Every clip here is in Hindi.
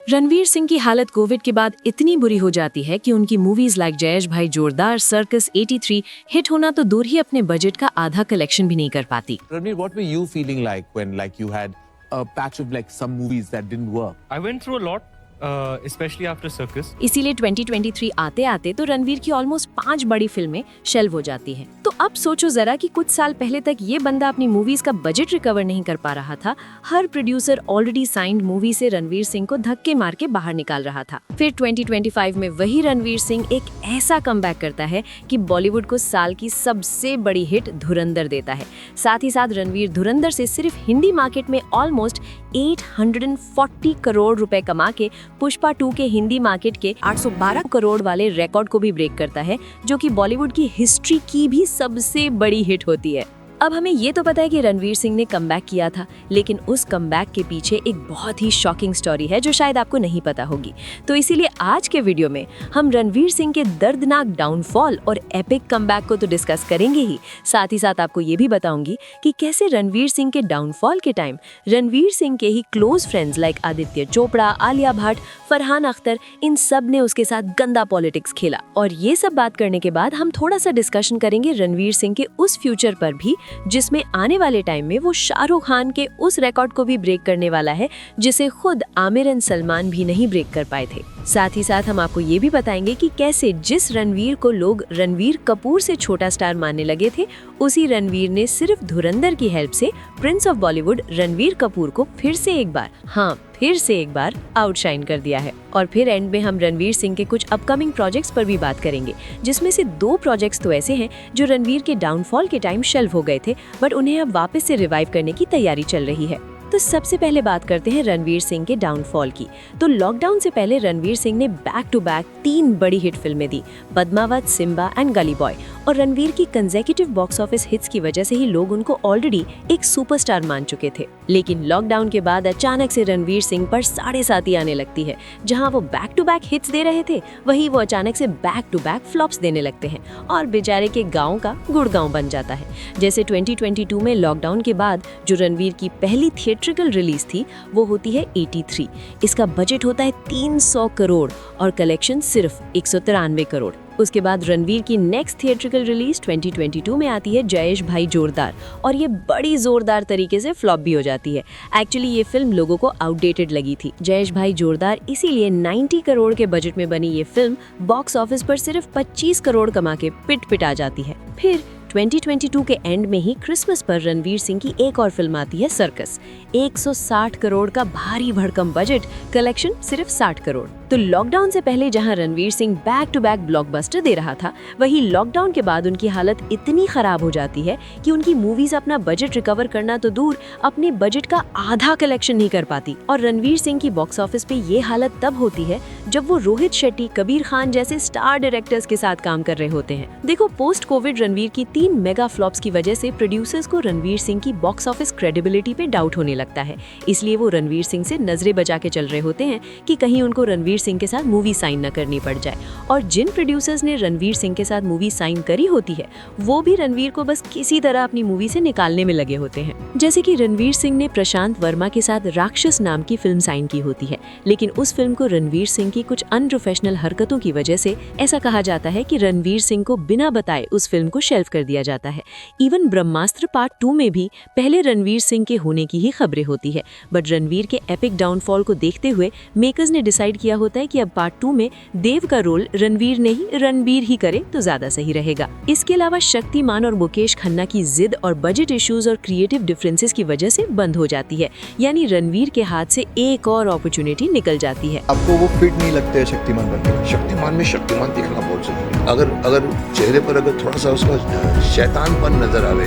रणवीर सिंह की हालत कोविड के बाद इतनी बुरी हो जाती है कि उनकी मूवीज लाइक जयेश भाई जोरदार, सर्कस, 83 हिट होना तो दूर ही अपने बजट का आधा कलेक्शन भी नहीं कर पाती। Ranveer, what were you feeling like when you had a patch of some movies that didn't work? I went through a lot, especially after Circus. इसीलिए 2023 आते आते तो रणवीर की ऑलमोस्ट 5 बड़ी फिल्में शेल्व हो जाती हैं। तो अब सोचो जरा कि कुछ साल पहले तक ये बंदा अपनी मूवीज का बजट रिकवर नहीं कर पा रहा था। हर प्रोड्यूसर ऑलरेडी साइंड मूवी से रणवीर सिंह को धक्के मार के बाहर निकाल रहा था। फिर 2025 में वही रणवीर सिंह एक ऐसा कमबैक करता है कि बॉलीवुड को साल की सबसे बड़ी हिट धुरंधर देता है। साथ ही साथ रणवीर धुरंधर से सिर्फ हिंदी मार्केट में ऑलमोस्ट 840 करोड़ रुपए कमा के पुष्पा 2 के हिंदी मार्केट के 812 करोड़ वाले रिकॉर्ड को भी ब्रेक करता है, जो कि बॉलीवुड की हिस्ट्री की भी सबसे बड़ी हिट होती है। अब हमें ये तो पता है कि रणवीर सिंह ने कमबैक किया था, लेकिन उस कमबैक के पीछे एक बहुत ही शॉकिंग स्टोरी है जो शायद आपको नहीं पता होगी। तो इसीलिए आज के वीडियो में हम रणवीर सिंह के दर्दनाक डाउनफॉल और एपिक कमबैक को तो डिस्कस करेंगे ही, साथ ही साथ आपको ये भी बताऊंगी कि कैसे रणवीर सिंह के डाउनफॉल के टाइम रणवीर सिंह के ही close friends like Aditya Chopra, Alia Bhatt, Farhan Akhtar, इन सब ने उसके साथ गंदा पॉलिटिक्स खेला। और ये सब बात करने के बाद हम थोड़ा सा डिस्कशन करेंगे रणवीर सिंह के उस फ्यूचर पर भी, जिसमें आने वाले टाइम में वो शाहरुख खान के उस रिकॉर्ड को भी ब्रेक करने वाला है जिसे खुद आमिर एंड सलमान भी नहीं ब्रेक कर पाए थे। साथ ही साथ हम आपको ये भी बताएंगे कि कैसे जिस रणवीर को लोग रणवीर कपूर से छोटा स्टार मानने लगे थे, उसी रणवीर ने सिर्फ धुरंधर की हेल्प से प्रिंस ऑफ बॉलीवुड रणवीर कपूर को फिर से एक बार आउटशाइन कर दिया है। और फिर एंड में हम रणवीर सिंह के कुछ अपकमिंग प्रोजेक्ट्स पर भी बात करेंगे, जिसमें से 2 प्रोजेक्ट्स तो ऐसे हैं जो रणवीर के डाउनफॉल के टाइम शेल्व हो गए थे, बट उन्हें अब वापस से रिवाइव करने की तैयारी चल रही है। तो सबसे पहले बात करते हैं रणवीर सिंह के डाउनफॉल की। तो लॉकडाउन से पहले रणवीर सिंह ने बैक टू बैक 3 बड़ी हिट फिल्में दी, पद्मावत, सिम्बा एंड गली बॉय। और रणवीर की कंसेक्यूटिव बॉक्स ऑफिस हिट्स की वजह से ही लोग उनको ऑलरेडी एक सुपरस्टार मान चुके थे। लेकिन लॉकडाउन के बाद अचानक से रणवीर सिंह पर 7.5 आने लगती है। जहां वो बैक टू बैक हिट्स दे रहे थे, वहीं वो अचानक से बैक टू बैक फ्लॉप्स देने लगते हैं और बेचारे के गाँव का गुड़गांव बन जाता है। जैसे 2022 में लॉकडाउन के बाद जो रणवीर की पहली थिएट्रिकल रिलीज थी वो होती है 83। इसका बजट होता है 300 करोड़ और कलेक्शन सिर्फ 193 करोड़। उसके बाद रणवीर की नेक्स्ट थिएट्रिकल रिलीज 2022 में आती है जयेश भाई जोरदार, और ये बड़ी जोरदार तरीके से फ्लॉप भी हो जाती है। एक्चुअली ये फिल्म लोगों को आउटडेटेड लगी थी। जयेश भाई जोरदार इसीलिए 90 करोड़ के बजट में बनी ये फिल्म बॉक्स ऑफिस पर सिर्फ 25 करोड़ कमा के पिट आ जाती है। फिर 2022 के एंड में ही क्रिसमस पर रणवीर सिंह की एक और फिल्म आती है सर्कस। 160 करोड़ का भारी भड़कम बजट, कलेक्शन सिर्फ 60 करोड़। तो लॉकडाउन से पहले जहां Ranveer Singh back to back blockbuster दे रहा था, वहीं लॉकडाउन के बाद उनकी हालत इतनी खराब हो जाती है कि उनकी मूवीज अपना बजट रिकवर करना तो दूर, अपने बजट का आधा कलेक्शन नहीं कर पाती। और रणवीर सिंह की बॉक्स ऑफिस पे ये हालत तब होती है जब वो रोहित शेट्टी, कबीर खान जैसे स्टार डायरेक्टर्स के साथ काम कर रहे होते हैं। देखो, पोस्ट कोविड रणवीर की 3 मेगा फ्लॉप्स की वजह से प्रोड्यूसर्स को रणवीर सिंह की बॉक्स ऑफिस क्रेडिबिलिटी पे डाउट होने लगता है। इसलिए वो रणवीर सिंह से नजरें बचा के चल रहे होते हैं कि कहीं उनको रणवीर सिंह के साथ मूवी साइन न करनी पड़ जाए। और जिन प्रोड्यूसर्स ने रणवीर सिंह के साथ मूवी साइन करी होती है, वो भी रणवीर को बस किसी तरह अपनी मूवी से निकालने में लगे होते हैं। जैसे कि रणवीर सिंह ने प्रशांत वर्मा के साथ राक्षस नाम की फिल्म साइन की होती है, लेकिन उस फिल्म को रणवीर सिंह की कुछ अनप्रोफेशनल हरकतों की वजह से ऐसा कहा जाता है कि रणवीर सिंह को बिना बताए उस फिल्म को शेल्फ कर दिया जाता है। इवन ब्रह्मास्त्र पार्ट 2 में भी पहले रणवीर सिंह के होने की ही खबरें होती है, बट रणवीर के एपिक डाउनफॉल को देखते हुए मेकर्स ने डिसाइड किया होता है कि अब पार्ट 2 में देव का रोल रणवीर नहीं रणबीर ही करे तो ज्यादा सही रहेगा। इसके अलावा शक्तिमान और मुकेश खन्ना की जिद और बजट इश्यूज और क्रिएटिव डिफरेंसेस की वजह से बंद हो जाती है, यानी रणवीर के हाथ से एक और अपॉर्चुनिटी निकल जाती है। आपको वो फिट नहीं लगता है शक्तिमान बनने? शक्तिमान में शक्तिमान दिखना बहुत जरूरी है। अगर चेहरे पर अगर थोड़ा सा उसका शैतानपन नजर आवे,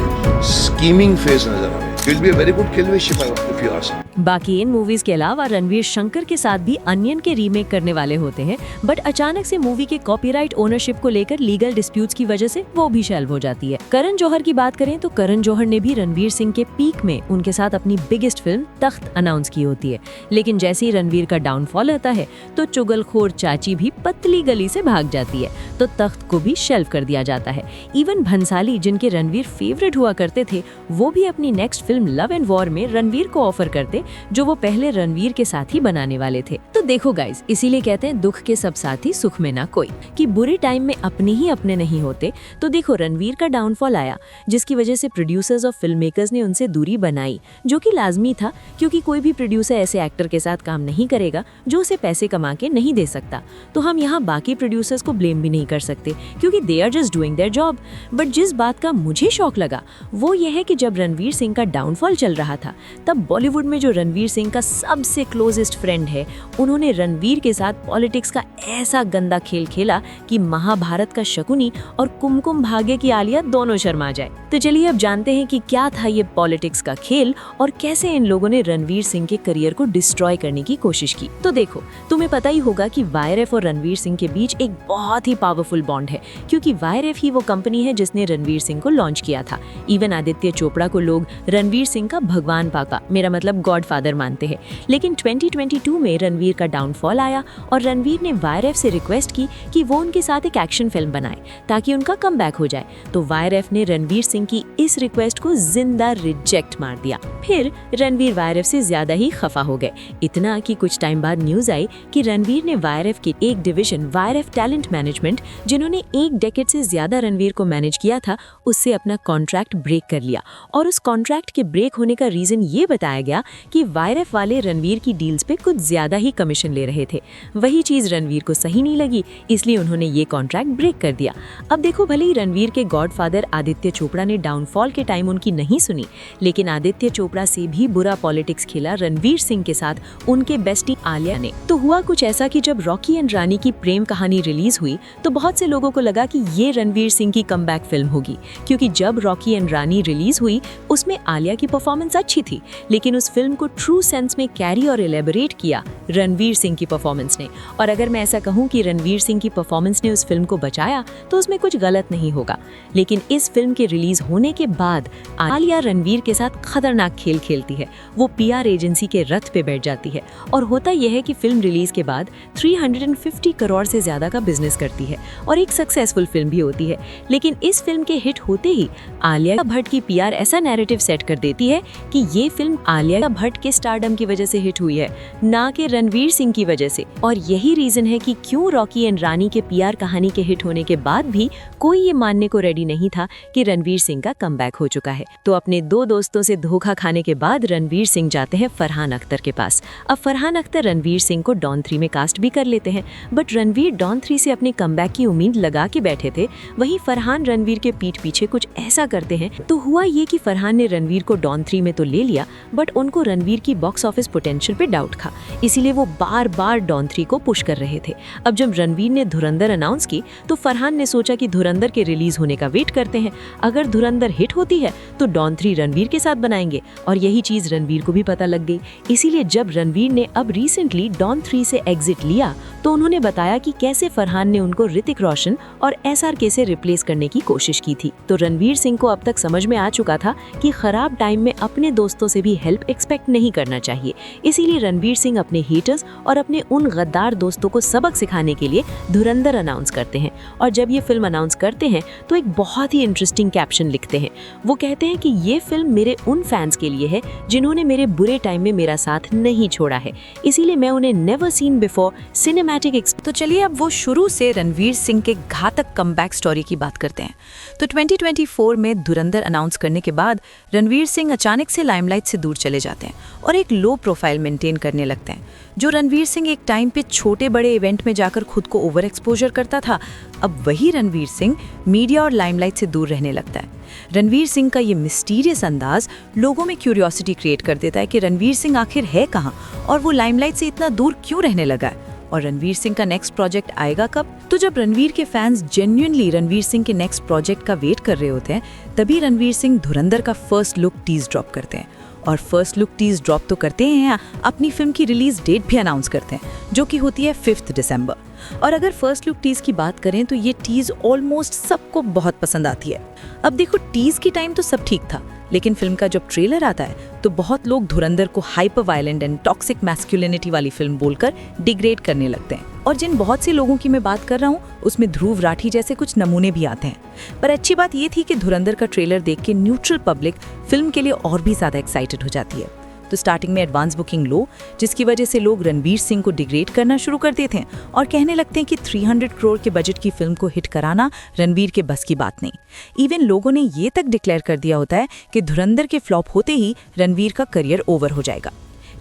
स्कीमिंग फेस नजर आवे, it will be a very good kill wish if you ask me. बाकी इन मूवीज के अलावा रणवीर शंकर के साथ भी अनियन के रीमेक करने वाले होते हैं, बट अचानक से मूवी के कॉपीराइट ओनरशिप को लेकर लीगल डिस्प्यूट्स की वजह से वो भी शेल्व हो जाती है। करण जौहर की बात करें तो करण जौहर ने भी रणवीर सिंह के पीक में उनके साथ अपनी बिगेस्ट फिल्म तख्त अनाउंस की होती है, लेकिन जैसे ही रणवीर का डाउनफॉल आता है तो चुगलखोर चाची भी पतली गली से भाग जाती है। तो तख्त को भी शेल्व कर दिया जाता है। इवन भंसाली, जिनके रणवीर फेवरेट हुआ करते थे, वो भी अपनी next film love and war में रणवीर को ऑफर करते, जो वो पहले रणवीर के साथ ही बनाने वाले थे। तो देखो गाइस, इसीलिए कहते हैं दुख के सब साथी सुख में ना कोई, कि बुरे टाइम में अपने ही अपने नहीं होते। तो देखो, रणवीर का डाउनफॉल आया, जिसकी वजह से प्रोड्यूसर्स और फिल्म मेकर्स ने उनसे दूरी बनाई, जो कि लाजमी था, क्योंकि कोई भी प्रोड्यूसर ऐसे एक्टर के साथ काम नहीं करेगा जो उसे पैसे कमा के नहीं दे सकता। तो हम यहाँ बाकी प्रोड्यूसर्स को ब्लेम भी नहीं कर सकते, क्योंकि they are just doing their job. But जिस बात का मुझे शौक लगा वो ये है कि जब रणवीर सिंह का डाउनफॉल चल रहा था, तब बॉलीवुड में जो रणवीर सिंह का सबसे क्लोजेस्ट फ्रेंड है, उन्होंने रणवीर के साथ पॉलिटिक्स का ऐसा गंदा खेल खेला कि महाभारत का शकुनी और कुमकुम भाग्य की आलिया दोनों शर्मा जाए। तो चलिए अब जानते हैं कि क्या था ये पॉलिटिक्स का खेल और कैसे इन लोगों ने रणवीर सिंह के करियर को डिस्ट्रॉय करने की कोशिश की। तो देखो, तुम्हें पता ही होगा कि वाईआरएफ और रणवीर सिंह के बीच एक बहुत ही पावरफुल बॉन्ड है, क्योंकि वाईआरएफ ही वो कंपनी है जिसने रणवीर सिंह को लॉन्च किया था। इवन आदित्य चोपड़ा को लोग रणवीर सिंह का भगवान पापा, मेरा मतलब गॉडफादर मानते हैं। लेकिन 2022 में रणवीर का डाउनफॉल आया और रणवीर ने वाईआरएफ से रिक्वेस्ट की कि वो उनके साथ एक एक्शन फिल्म बनाए ताकि उनका कमबैक हो जाए। तो वाईआरएफ ने रणवीर सिंह की इस रिक्वेस्ट को जिंदा रिजेक्ट मार दिया। फिर रणवीर वाईआरएफ से ज्यादा ही खफा हो गए, इतना कि कुछ टाइम बाद न्यूज आई कि रणवीर ने वाईआरएफ की एक डिवीजन वाईआरएफ टैलेंट मैनेजमेंट, जिन्होंने एक डेकेड से ज्यादा रणवीर को मैनेज किया था, उससे अपना कॉन्ट्रैक्ट ब्रेक कर लिया। और उस कॉन्ट्रैक्ट के ब्रेक होने का रीजन ये बताया गया कि वाईआरएफ वाले रणवीर की डील्स पे कुछ ज्यादा ही कमीशन ले रहे थे। वही चीज रणवीर को सही नहीं लगी, इसलिए उन्होंने ये कॉन्ट्रैक्ट ब्रेक कर दिया। अब देखो, भले ही रणवीर के गॉडफादर आदित्य चोपड़ा ने डाउनफॉल के टाइम उनकी नहीं सुनी, लेकिन आदित्य चोपड़ा से भी बुरा पॉलिटिक्स खेला रणवीर सिंह के साथ उनके बेस्टी आलिया ने। तो हुआ कुछ ऐसा कि जब रॉकी एंड रानी की प्रेम कहानी रिलीज हुई, तो बहुत से लोगों को लगा कि ये रणवीर सिंह की कमबैक फिल्म होगी, क्योंकि जब रॉकी एंड रानी रिलीज हुई उसमें आलिया की परफॉर्मेंस अच्छी थी, लेकिन उस फिल्म को ट्रू सेंस में कैरी और एलेबोरेट किया रणवीर सिंह की परफॉर्मेंस ने। और अगर मैं ऐसा कहूँ कि रणवीर सिंह की परफॉर्मेंस ने उस फिल्म को बचाया, तो उसमें कुछ गलत नहीं होगा। लेकिन इस फिल्म के रिलीज होने के बाद आलिया रणवीर के साथ खतरनाक खेल खेलती है। वो पीआर एजेंसी के रथ पे बैठ जाती है, और होता यह है कि फिल्म रिलीज के बाद 350 करोड़ से ज्यादा का बिजनेस करती है और एक सक्सेसफुल फिल्म भी होती है। लेकिन इस फिल्म के हिट होते ही आलिया भट्ट की पीआर ऐसा नैरेटिव सेट कर देती है कि ये फिल्म आलिया भट्ट के स्टारडम की वजह से हिट हुई है, ना कि रणवीर सिंह की वजह से। और यही रीजन है कि क्यों रॉकी एंड रानी के पीआर कहानी के हिट होने के बाद भी कोई ये मानने को रेडी नहीं था कि रणवीर सिंह का कमबैक हो चुका है। तो अपने दो दोस्तों से धोखा खाने के बाद रणवीर सिंह जाते हैं फरहान अख्तर के पास। अब फरहान अख्तर रणवीर सिंह को डॉन 3 में कास्ट भी कर लेते हैं, बट रणवीर डॉन 3 से अपने कमबैक की उम्मीद लगा के बैठे थे। वहीं फरहान रणवीर के पीठ पीछे कुछ ऐसा करते हैं। तो हुआ ये कि फरहान ने रणवीर को डॉन 3 में तो ले लिया, बट उनको रणवीर की बॉक्स ऑफिस पोटेंशियल पे डाउट था, इसीलिए वो बार बार डॉन 3 को पुश कर रहे थे। अब जब रणवीर ने धुरंधर अनाउंस की, तो फरहान ने सोचा कि धुरंधर के रिलीज होने का वेट करते हैं। अगर धुरंधर हिट होती है तो डॉन 3 रणवीर के साथ बनाएंगे, और यही चीज रणवीर को भी पता लग गई। इसीलिए जब रणवीर ने अब रिसेंटली डॉन 3 से एग्जिट लिया, तो उन्होंने बताया कि कैसे फरहान ने उनको ऋतिक रोशन और एसआरके से रिप्लेस करने की कोशिश की थी। तो रणवीर सिंह को अब तक समझ में आ चुका था कि खराब टाइम में अपने दोस्तों से भी हेल्प एक्सपेक्ट नहीं करना चाहिए। इसीलिए रणवीर सिंह अपने हेटर्स और अपने उन गद्दार दोस्तों को सबक सिखाने के लिए धुरंधर अनाउंस करते हैं। और जब ये फिल्म अनाउंस करते हैं तो एक बहुत ही इंटरेस्टिंग कैप्शन लिखते हैं। वो कहते हैं कि ये फिल्म मेरे उन फैंस के लिए है जिन्होंने मेरे बुरे टाइम में मेरा साथ नहीं छोड़ा है, इसीलिए मैं उन्हें नेवर सीन बिफोर सिनेमैटिक। तो चलिए अब वो शुरू से रणवीर सिंह के घातक कमबैक स्टोरी की बात करते हैं। तो 2024 में धुरंधर अनाउंस करने के बाद रणवीर सिंह अचानक से लाइमलाइट से दूर चले जाते हैं और एक लो प्रोफाइल मेंटेन करने लगते हैं। जो रणवीर सिंह एक टाइम पे छोटे बड़े इवेंट में जाकर खुद को ओवर एक्सपोजर करता था, अब वही रणवीर सिंह मीडिया और लाइमलाइट से दूर रहने लगता है। रणवीर सिंह का ये मिस्टीरियस अंदाज लोगों में क्यूरियोसिटी क्रिएट कर देता है कि रणवीर सिंह आखिर है कहाँ और वो लाइमलाइट से इतना दूर क्यों रहने लगा है, और रणवीर सिंह का नेक्स्ट प्रोजेक्ट आएगा कब। तो जब रणवीर के फैंस जेन्युइनली रणवीर सिंह के नेक्स्ट प्रोजेक्ट का वेट कर रहे होते हैं, तभी रणवीर सिंह धुरंधर का फर्स्ट लुक टीज ड्रॉप करते हैं। और फर्स्ट लुक टीज ड्रॉप तो करते हैं, अपनी फिल्म की रिलीज डेट भी अनाउंस करते हैं, जो कि होती है 5 दिसंबर। और अगर फर्स्ट लुक टीज की बात करें तो ये टीज ऑलमोस्ट सबको बहुत पसंद आती है। अब देखो, टीज की टाइम तो सब ठीक था, लेकिन फिल्म का जब ट्रेलर आता है तो बहुत लोग धुरंधर को hyper violent and toxic masculinity वाली फिल्म बोलकर डिग्रेड करने लगते हैं। और जिन बहुत से लोगों की मैं बात कर रहा हूँ उसमें ध्रुव राठी जैसे कुछ नमूने भी आते हैं। पर अच्छी बात ये थी कि धुरंधर का ट्रेलर देख के न्यूट्रल पब्लिक फिल्म के लिए और भी ज़्यादा एक्साइटेड हो जाती है। तो स्टार्टिंग में एडवांस बुकिंग लो, जिसकी वजह से लोग रणवीर सिंह को डिग्रेड करना शुरू कर देते हैं और कहने लगते हैं कि 300 करोड़ के बजट की फिल्म को हिट कराना रणवीर के बस की बात नहीं। इवन लोगों ने ये तक डिक्लेयर कर दिया होता है कि धुरंधर के फ्लॉप होते ही रणवीर का करियर ओवर हो जाएगा।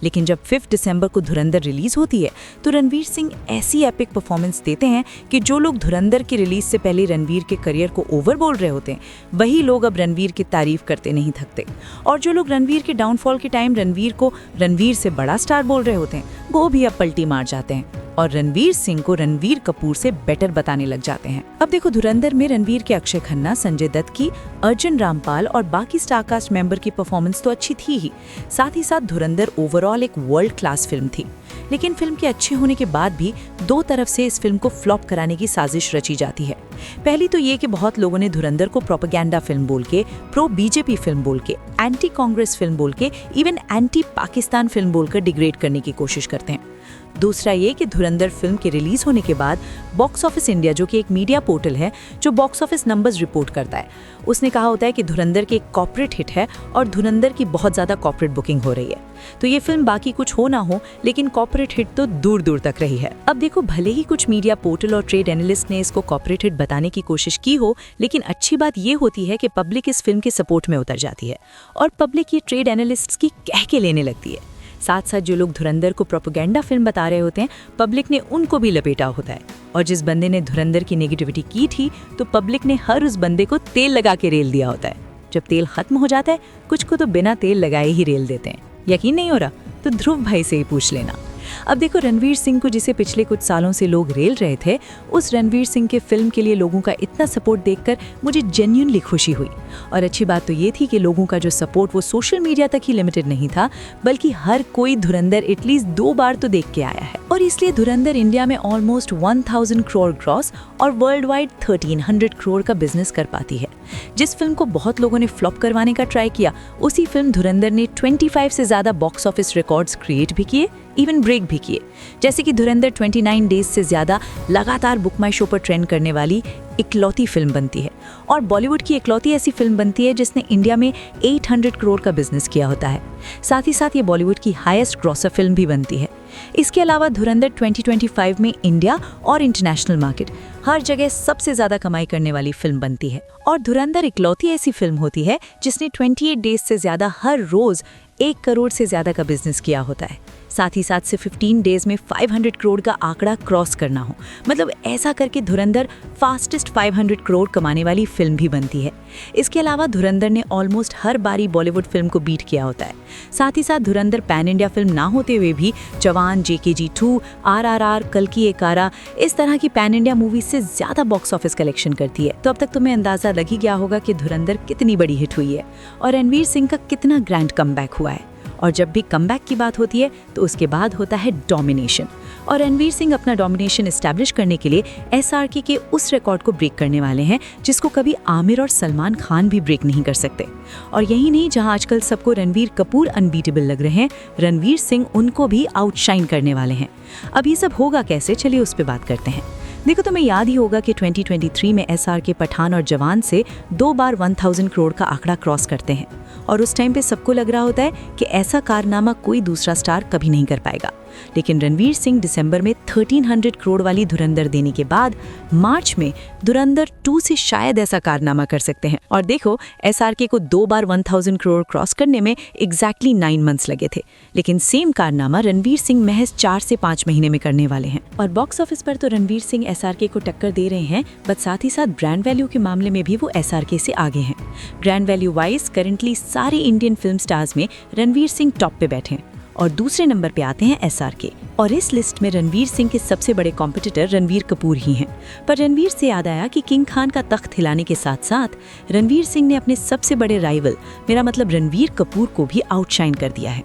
लेकिन जब 5 दिसंबर को धुरंधर रिलीज होती है तो रणवीर सिंह ऐसी एपिक परफॉर्मेंस देते हैं कि जो लोग धुरंधर की रिलीज से पहले रणवीर के करियर को ओवर बोल रहे होते हैं, वही लोग अब रणवीर की तारीफ करते नहीं थकते। और जो लोग रणवीर के डाउनफॉल के टाइम रणवीर को रणवीर से बड़ा स्टार बोल रहे होते हैं, वो भी अब पलटी मार जाते हैं और रणवीर सिंह को रणवीर कपूर से बेटर बताने लग जाते हैं। अब देखो, धुरंधर में रणवीर के अक्षय खन्ना, संजय दत्त की, अर्जुन रामपाल और बाकी स्टारकास्ट मेंबर की परफॉर्मेंस तो अच्छी थी ही, साथ ही साथ धुरंधर ओवरऑल एक वर्ल्ड क्लास फिल्म थी। लेकिन फिल्म के अच्छे होने के बाद भी दो तरफ से इस फिल्म को फ्लॉप कराने की साजिश रची जाती है। पहली तो ये कि बहुत लोगों ने धुरंधर को प्रोपेगेंडा फिल्म बोल के, प्रो बीजेपी फिल्म बोल के, एंटी कांग्रेस फिल्म बोल के, इवन एंटी पाकिस्तान फिल्म बोलकर डिग्रेड करने की कोशिश करते हैं। दूसरा ये कि धुरंधर फिल्म के रिलीज होने के बाद बॉक्स ऑफिस इंडिया, जो कि एक मीडिया पोर्टल है जो बॉक्स ऑफिस नंबर्स रिपोर्ट करता है, उसने कहा होता है कि धुरंधर की एक कॉर्पोरेट हिट है और धुरंधर की बहुत ज़्यादा कॉर्पोरेट बुकिंग हो रही है। तो ये फिल्म बाकी कुछ हो ना हो, लेकिन कॉर्पोरेट हिट तो दूर दूर तक रही है। अब देखो, भले ही कुछ मीडिया पोर्टल और ट्रेड एनालिस्ट ने इसको कॉर्पोरेट हिट बताने की कोशिश की हो, लेकिन अच्छी बात ये होती है कि पब्लिक इस फिल्म के सपोर्ट में उतर जाती है और पब्लिक ये ट्रेड एनालिस्ट्स की कह के लेने लगती है। साथ साथ जो लोग धुरंधर को प्रोपेगेंडा फिल्म बता रहे होते हैं, पब्लिक ने उनको भी लपेटा होता है। और जिस बंदे ने धुरंधर की नेगेटिविटी की थी, तो पब्लिक ने हर उस बंदे को तेल लगा के रेल दिया होता है। जब तेल खत्म हो जाता है, कुछ को तो बिना तेल लगाए ही रेल देते हैं। यकीन नहीं हो रहा तो ध्रुव भाई से ही पूछ लेना। अब देखो, रणवीर सिंह को जिसे पिछले कुछ सालों से लोग रेल रहे थे, उस रणवीर सिंह के फिल्म के लिए लोगों का इतना सपोर्ट देखकर मुझे जेन्युइनली खुशी हुई। और अच्छी बात तो ये थी कि लोगों का जो सपोर्ट वो सोशल मीडिया तक ही लिमिटेड नहीं था, बल्कि हर कोई धुरंधर एटलीस्ट 2 बार तो देख के आया है। और इसलिए धुरंधर इंडिया में ऑलमोस्ट 1000 करोड़ ग्रॉस और वर्ल्ड वाइड 1300 करोड़ का बिजनेस कर पाती है। जिस फिल्म को बहुत लोगों ने फ्लॉप करवाने का ट्राई किया, उसी फिल्म धुरंधर ने 25 से ज़्यादा बॉक्स ऑफिस रिकॉर्ड्स क्रिएट भी किए, इवन ब्रेक भी किए। जैसे कि धुरंधर 29 डेज से ज़्यादा लगातार बुक माई शो पर ट्रेंड करने वाली इकलौती फिल्म बनती है और बॉलीवुड की इकलौती ऐसी फिल्म बनती है जिसने इंडिया में 800 करोड़ का बिजनेस किया होता है। साथ ही साथ ये बॉलीवुड की हाईएस्ट ग्रॉसर फिल्म भी बनती है। इसके अलावा धुरंधर 2025 में इंडिया और इंटरनेशनल मार्केट हर जगह सबसे ज़्यादा कमाई करने वाली फिल्म बनती है। और धुरंधर इकलौती ऐसी फिल्म होती है जिसने 28 डेज से ज़्यादा हर रोज़ 1 करोड़ से ज़्यादा का बिजनेस किया होता है। साथ ही साथ से 15 डेज में 500 करोड़ का आंकड़ा क्रॉस करना हो, मतलब ऐसा करके धुरंधर फास्टेस्ट 500 करोड़ कमाने वाली फिल्म भी बनती है। इसके अलावा धुरंधर ने ऑलमोस्ट हर बारी बॉलीवुड फिल्म को बीट किया होता है। साथ ही साथ धुरंधर पैन इंडिया फिल्म ना होते हुए भी जवान, JKG 2, RRR, कल की एक आरा, इस तरह की पैन इंडिया मूवीज से ज़्यादा बॉक्स ऑफिस कलेक्शन करती है। तो अब तक तुम्हें अंदाज़ा लग ही गया होगा कि धुरंधर कितनी बड़ी हिट हुई है और रणवीर सिंह का कितना ग्रैंड कमबैक हुआ है। और जब भी कमबैक की बात होती है तो उसके बाद होता है डोमिनेशन। और रणवीर सिंह अपना डोमिनेशन एस्टैब्लिश करने के लिए SRK के उस रिकॉर्ड को ब्रेक करने वाले हैं जिसको कभी आमिर और सलमान खान भी ब्रेक नहीं कर सकते। और यही नहीं, जहां आजकल सबको रणवीर कपूर अनबीटेबल लग रहे हैं, रणवीर सिंह उनको भी आउटशाइन करने वाले हैं। अब ये सब होगा कैसे, चलिए उस पर बात करते हैं। देखो, तुम्हें याद ही होगा कि 2023 में SRK पठान और जवान से 2 बार 1000 करोड़ का आंकड़ा क्रॉस करते हैं और उस टाइम पे सबको लग रहा होता है कि ऐसा कारनामा कोई दूसरा स्टार कभी नहीं कर पाएगा। लेकिन रणवीर सिंह दिसंबर में 1300 करोड़ वाली धुरंधर देने के बाद मार्च में धुरंधर 2 से शायद ऐसा कारनामा कर सकते हैं। और देखो, SRK को 2 बार 1000 करोड़ क्रॉस करने में एग्जैक्टली 9 मंथ्स लगे थे, लेकिन सेम कारनामा रणवीर सिंह महज 4 से 5 महीने में करने वाले हैं। और बॉक्स ऑफिस पर तो रणवीर सिंह SRK को टक्कर दे रहे हैं, बट साथ ही साथ ब्रांड वैल्यू के मामले में भी वो SRK से आगे हैं। ब्रांड वैल्यू वाइज करंटली सारे इंडियन फिल्म स्टार्स में रणवीर सिंह टॉप पे बैठे हैं और दूसरे नंबर पे आते हैं SRK। और इस लिस्ट में रणवीर सिंह के सबसे बड़े कॉम्पिटिटर रणवीर कपूर ही हैं। पर रणवीर से याद आया कि किंग खान का तख्त हिलाने के साथ साथ रणवीर सिंह ने अपने सबसे बड़े राइवल, मेरा मतलब रणवीर कपूर को भी आउटशाइन कर दिया है।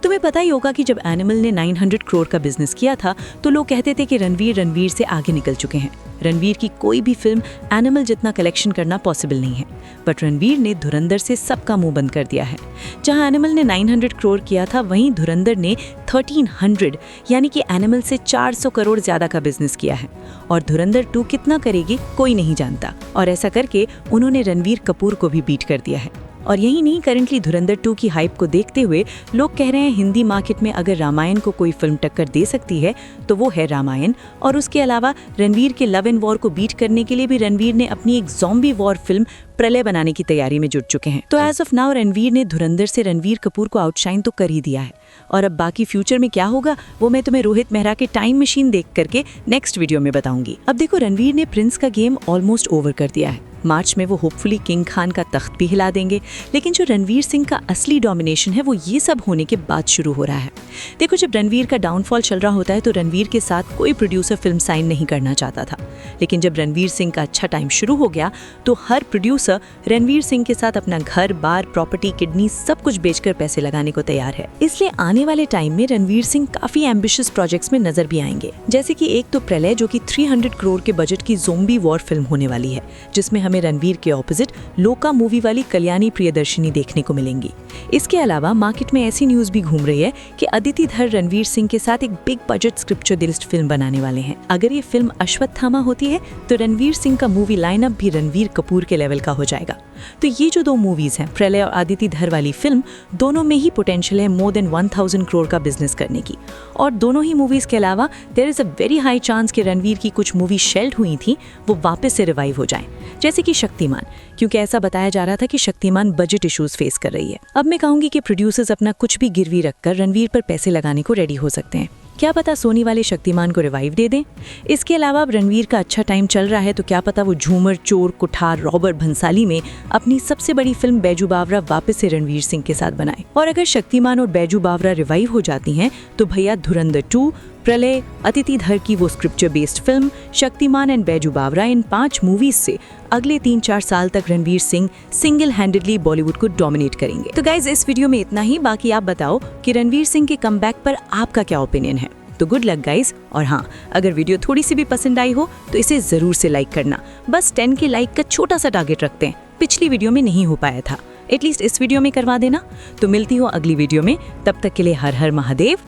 तुम्हें पता ही होगा कि जब एनिमल ने 900 करोड़ का बिजनेस किया था तो लोग कहते थे कि रणवीर से आगे निकल चुके हैं। रणवीर की कोई भी फिल्म एनिमल जितना कलेक्शन करना पॉसिबल नहीं है, बट रणवीर ने धुरंधर से सबका मुंह बंद कर दिया है। जहां एनिमल ने 900 करोड़ किया था, वहीं धुरंधर ने 1300 यानी कि एनिमल से 400 करोड़ ज्यादा का बिजनेस किया है। और धुरंधर 2 कितना करेगी कोई नहीं जानता, और ऐसा करके उन्होंने रणवीर कपूर को भी बीट कर दिया है। और यही नहीं, करंटली धुरंधर 2 की हाइप को देखते हुए लोग कह रहे हैं हिंदी मार्केट में अगर रामायण को कोई फिल्म टक्कर दे सकती है तो वो है रामायण। और उसके अलावा रणवीर के लव एंड वॉर को बीट करने के लिए भी रणवीर ने अपनी एक ज़ॉम्बी वॉर फिल्म प्रलय बनाने की तैयारी में जुट चुके हैं। तो एज ऑफ नाउ रणवीर ने धुरंधर से रणवीर कपूर को आउटशाइन तो कर ही दिया है। और अब बाकी फ्यूचर में क्या होगा वो मैं तुम्हें रोहित मेहरा के टाइम मशीन देख करके नेक्स्ट वीडियो में बताऊंगी। अब देखो, रणवीर ने प्रिंस का गेम ऑलमोस्ट ओवर कर दिया है। मार्च में वो होपफुली किंग खान का तख्त भी हिला देंगे, लेकिन जो रणवीर सिंह का असली डोमिनेशन है वो ये सब होने के बाद शुरू हो रहा है। देखो, जब रणवीर का डाउनफॉल चल रहा होता है तो रणवीर के साथ कोई प्रोड्यूसर फिल्म साइन नहीं करना चाहता था, लेकिन जब रणवीर सिंह का अच्छा टाइम शुरू हो गया तो हर प्रोड्यूसर रणवीर सिंह के साथ अपना घर बार प्रॉपर्टी किडनी सब कुछ बेचकर पैसे लगाने को तैयार है। इसलिए आने वाले टाइम में रणवीर सिंह काफी एम्बिशियस प्रोजेक्ट्स में नजर भी आएंगे, जैसे कि एक तो प्रलय, जो कि 300 करोड़ के बजट की ज़ॉम्बी वॉर फिल्म होने वाली है, जिसमें हमें रणवीर के ऑपोजिट लोका मूवी वाली कल्याणी प्रियदर्शिनी देखने को मिलेंगी। इसके अलावा मार्केट में ऐसी न्यूज भी घूम रही है कि अदिति धर रणवीर सिंह के साथ एक बिग बजट स्क्रिप्चरलिस्ट फिल्म बनाने वाले हैं। अगर ये फिल्म अश्वत्थामा होती है तो रणवीर सिंह का मूवी लाइनअप भी रणवीर कपूर के लेवल का हो जाएगा। तो ये जो 2 मूवीज हैं, प्रलय और अदिति धर वाली फिल्म, दोनों में ही पोटेंशियल है मोर देन 1000 करोड़ का बिजनेस करने की। और दोनों ही मूवीज के अलावा there is a very high chance कि रणवीर की कुछ मूवी शेल्ड हुई थी वो वापस से रिवाइव हो जाएं, जैसे कि शक्तिमान, क्योंकि ऐसा बताया जा रहा था कि शक्तिमान बजट इश्यूज फेस कर रही है। अब मैं कहूंगी कि प्रोड्यूसर्स अपना कुछ भी गिरवी रखकर रणवीर पर पैसे लगाने को रेडी हो सकते हैं। क्या पता सोनी वाले शक्तिमान को रिवाइव दे दें। इसके अलावा अब रणवीर का अच्छा टाइम चल रहा है तो क्या पता वो झूमर, चोर, कुठार, रॉबर, भंसाली में अपनी सबसे बड़ी फिल्म बैजू बावरा वापस से रणवीर सिंह के साथ बनाए। और अगर शक्तिमान और बैजू बावरा रिवाइव हो जाती हैं तो भैया धुरंधर 2, प्रलय, अदिति धर की वो scripture based film, Shaktimaan and Baiju Bawra, इन 5 मूवीज से अगले 3-4 साल तक रणवीर सिंह सिंगल हैंडेडली बॉलीवुड को डोमिनेट करेंगे। तो गाइज, इस वीडियो में इतना ही। बाकी आप बताओ कि रणवीर सिंह के कमबैक पर आपका क्या ओपिनियन है। तो गुड लक गाइज। और हाँ, अगर वीडियो थोड़ी सी भी पसंद आई हो तो इसे जरूर से लाइक करना। बस 10 के लाइक का छोटा सा टारगेट रखते हैं, पिछली वीडियो में नहीं हो पाया था, एटलीस्ट इस वीडियो में करवा देना। तो मिलती हो अगली वीडियो में, तब तक के लिए हर हर महादेव।